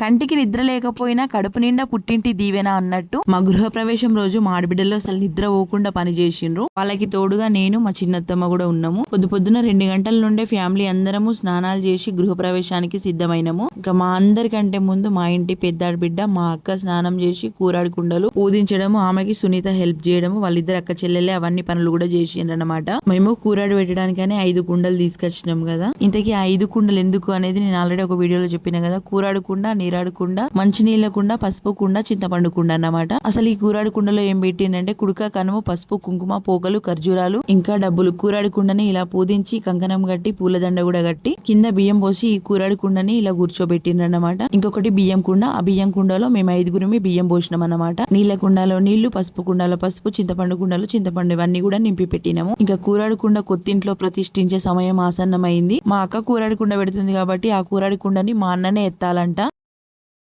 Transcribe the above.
కంటికి నిద్ర లేకపోయినా కడుపు నిండా పుట్టింటి దీవెన అన్నట్టు మా గృహ ప్రవేశం రోజు మా ఆడబిడ్డలు అసలు నిద్ర పోకుండా పని చేసిండ్రు. వాళ్ళకి తోడుగా నేను మా చిన్నత్తమ్మ కూడా ఉన్నాము. పొద్దున 2 గంటల నుండే ఫ్యామిలీ అందరము స్నానాలు చేసి గృహ ప్రవేశానికి సిద్ధమైనము. ఇంకా మా అందరికంటే ముందు మా ఇంటి పెద్ద ఆడబిడ్డ మా అక్క స్నానం చేసి కూరాడి కుండలు పూజించడము, ఆమెకి సునీత హెల్ప్ చేయడము, వాళ్ళిద్దరు అక్క చెల్లెలే అవన్నీ పనులు కూడా చేసిండ్రనమాట. మేము కూరాడి పెట్టడానికని 5 కుండలు తీసుకొచ్చినాం కదా. ఇంతకీ 5 కుండలు ఎందుకు అనేది నేను ఆల్రెడీ ఒక వీడియోలో చెప్పిన కదా. కూరాడకుండా, నీరాడకుండా, మంచినీళ్ళ కుండ, పసుపు కుండ, చింతపండు కుండ అన్నమాట. అసలు ఈ కూరాడి కుండలో ఏం పెట్టిందంటే కుడుక, కనుము, పసుపు, కుంకుమ, పోకలు, ఖర్జూరాలు, ఇంకా డబ్బులు. కూరాడి కుండని ఇలా పూజించి కంకణం కట్టి పూలదండ కూడా కట్టి కింద బియ్యం పోసి ఈ కూరాడి కుండని ఇలా కూర్చోబెట్టిండ్రన్నమాట. ఇంకొకటి బియ్యం కుండ. ఆ బియ్యం కుండలో మేము 5గురిమి బియ్యం పోసినాం అన్నమాట. నీళ్ళ కుండలో నీళ్లు, పసుపు కుండలో పసుపు, చింతపండు కుండలో చింతపండు, ఇవన్నీ కూడా నింపి పెట్టినాము. ఇంకా కూరాడి కుండ కొత్తింట్లో ప్రతిష్ఠించే సమయం ఆసన్నమైంది. మా అక్క కూరాడి కుండ పెడుతుంది కాబట్టి ఆ కూరాడి కుండని మా అన్ననే ఎత్తాలంట.